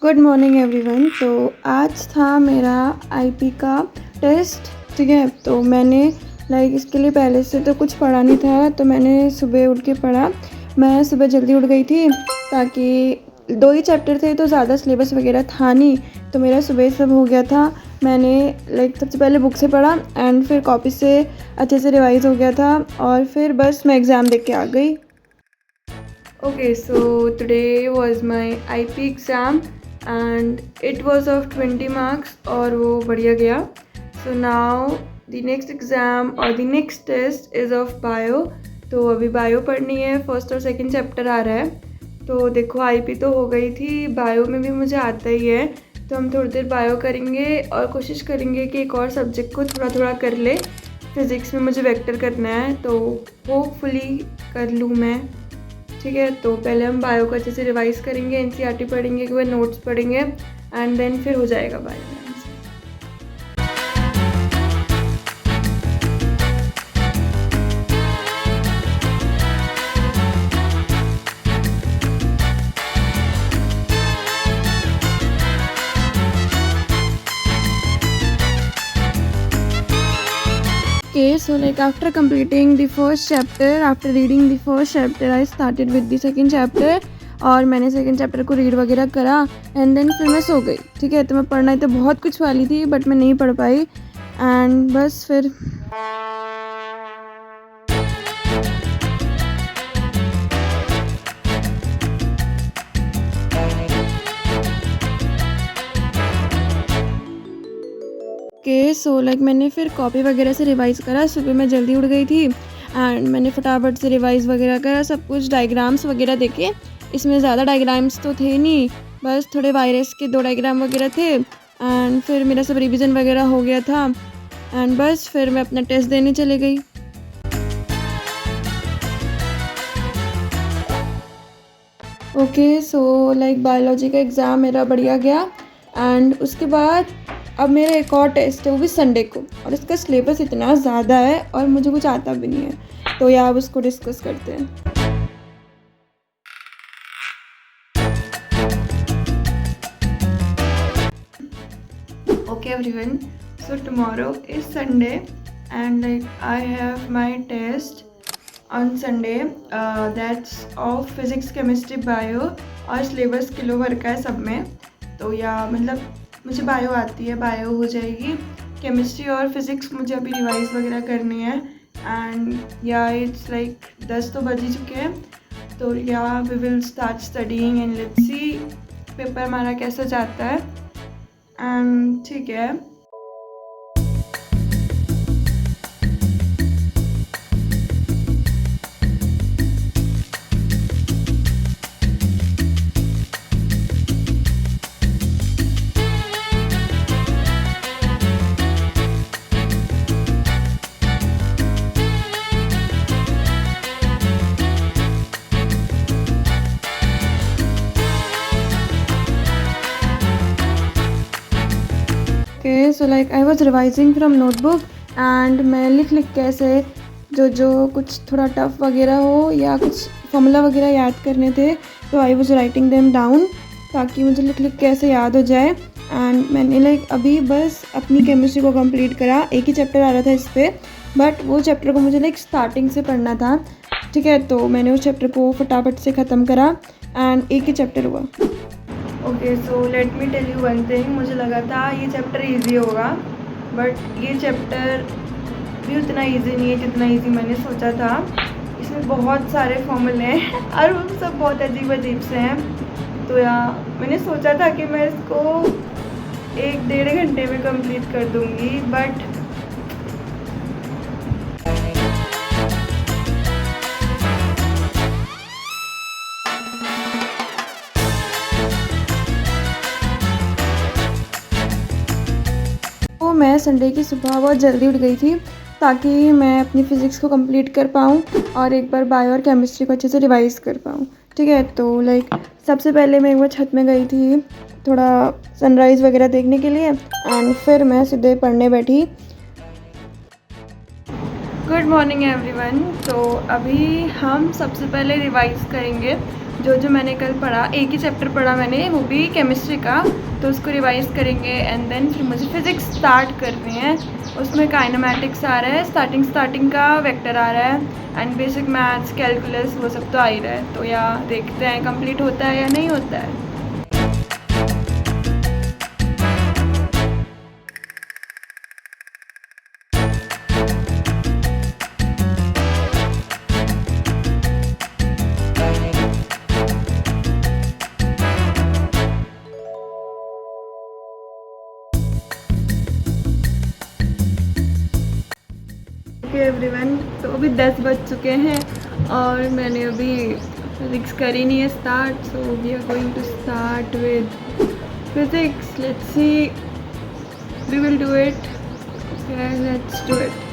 Good morning everyone. तो आज था मेरा आईपी का टेस्ट, ठीक है। तो मैंने इसके लिए पहले से तो कुछ पढ़ा नहीं था, तो मैंने सुबह उठ के पढ़ा। मैं सुबह जल्दी उठ गई थी ताकि 2 ही चैप्टर थे, तो ज़्यादा सिलेबस वगैरह था नहीं, तो मेरा सुबह सब हो गया था। मैंने सबसे पहले बुक से पढ़ा एंड फिर कॉपी से अच्छे से रिवाइज़ हो गया था और फिर बस मैं एग्ज़ाम देख के आ गई। Okay, so today was my IP exam and it was of 20 marks और वो बढ़िया गया। So now the next exam और the next test is of bio। तो अभी बायो पढ़नी है, फर्स्ट और सेकंड चैप्टर आ रहा है। तो देखो आईपी तो हो गई थी, बायो में भी मुझे आता ही है, तो हम थोड़ी देर बायो करेंगे और कोशिश करेंगे कि एक और सब्जेक्ट को थोड़ा थोड़ा कर ले। फिज़िक्स में मुझे वेक्टर करना है, तो होपफुली कर लूँ मैं, ठीक है। तो पहले हम बायो को अच्छे से रिवाइज़ करेंगे, एनसीईआरटी पढ़ेंगे, एक बार नोट्स पढ़ेंगे एंड देन फिर हो जाएगा bio. Okay, so after completing the first chapter, after reading the first chapter, I started with the second chapter और मैंने सेकंड चैप्टर को रीड वगैरह करा एंड देन फिर मैं सो गई, ठीक है। तो मैं पढ़ना तो बहुत कुछ वाली थी बट मैं नहीं पढ़ पाई एंड बस फिर सो मैंने फिर कॉपी वगैरह से रिवाइज़ करा। सुबह मैं जल्दी उठ गई थी एंड मैंने फटाफट से रिवाइज़ वगैरह करा, सब कुछ डायग्राम्स वगैरह देखे। इसमें ज़्यादा डायग्राम्स तो थे नहीं, बस थोड़े वायरस के 2 डायग्राम वगैरह थे एंड फिर मेरा सब रिवीजन वगैरह हो गया था एंड बस फिर मैं अपना टेस्ट देने चले गई। ओके, सो बायोलॉजी का एग्ज़ाम मेरा बढ़िया गया एंड उसके बाद अब मेरा एक और टेस्ट है, वो भी संडे को, और इसका सिलेबस इतना ज़्यादा है और मुझे कुछ आता भी नहीं है, तो यार उसको डिस्कस करते हैं। Okay everyone, so tomorrow is Sunday and I have my test on Sunday, that's of physics, chemistry, bio और सिलेबस किलो भर का है सब में। तो या मुझे बायो आती है, बायो हो जाएगी। केमिस्ट्री और फिज़िक्स मुझे अभी रिवाइज़ वगैरह करनी है एंड या इट्स 10 तो बज ही चुके हैं, तो yeah we will start studying and let's see paper हमारा कैसा जाता है एंड ठीक है। So I was revising from notebook and मैं लिख के ऐसे जो कुछ थोड़ा टफ वगैरह हो या कुछ फॉर्मूला वगैरह याद करने थे, तो I was writing them down ताकि मुझे लिख के ऐसे याद हो जाए। एंड मैंने अभी बस अपनी केमिस्ट्री को कंप्लीट करा, एक ही चैप्टर आ रहा था इस पर, बट वो चैप्टर को मुझे स्टार्टिंग से पढ़ना था, ठीक है। तो मैंने उस चैप्टर को फटाफट से ख़त्म करा एंड एक ही चैप्टर हुआ। Okay, so let me tell you one thing, मुझे लगा था ये चैप्टर इजी होगा, बट ये चैप्टर भी उतना इजी नहीं है जितना इजी मैंने सोचा था। इसमें बहुत सारे फॉर्मूले हैं और वो सब बहुत अजीब अजीब से हैं। तो मैंने सोचा था कि मैं इसको 1-1.5 घंटे में कंप्लीट कर दूँगी, बट मैं संडे की सुबह बहुत जल्दी उठ गई थी ताकि मैं अपनी फ़िज़िक्स को कंप्लीट कर पाऊँ और एक बार बायो और केमिस्ट्री को अच्छे से रिवाइज़ कर पाऊँ, ठीक है। तो सबसे पहले मैं एक बार छत में गई थी थोड़ा सनराइज़ वगैरह देखने के लिए एंड फिर मैं सीधे पढ़ने बैठी। Good morning everyone. तो अभी हम सबसे पहले रिवाइज़ करेंगे जो मैंने कल पढ़ा, एक ही चैप्टर पढ़ा मैंने, वो भी केमिस्ट्री का, तो उसको रिवाइज़ करेंगे। एंड देन फिर मुझे फिज़िक्स स्टार्ट करनी है। उसमें काइनेमैटिक्स आ रहा है, स्टार्टिंग का वेक्टर आ रहा है, एंड बेसिक मैथ्स, कैलकुलस, वो सब तो आ ही रहा है। तो या देखते हैं कंप्लीट होता है या नहीं होता है। ओके एवरीवन, तो अभी 10 बज चुके हैं और मैंने अभी फिज़िक्स करी नहीं है start. So we are going to start with physics. Let's see, we will do it. Okay, let's do it.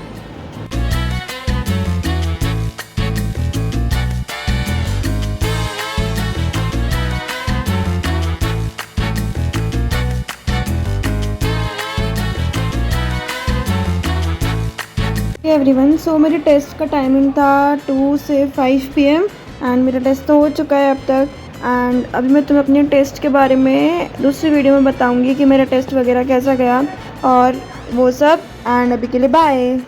Everyone, so मेरे टेस्ट का टाइमिंग था 2 से 5 PM एंड मेरा टेस्ट तो हो चुका है अब तक। एंड अभी मैं तुम्हें अपने टेस्ट के बारे में दूसरी वीडियो में बताऊंगी कि मेरा टेस्ट वगैरह कैसा गया और वो सब। एंड अभी के लिए बाय।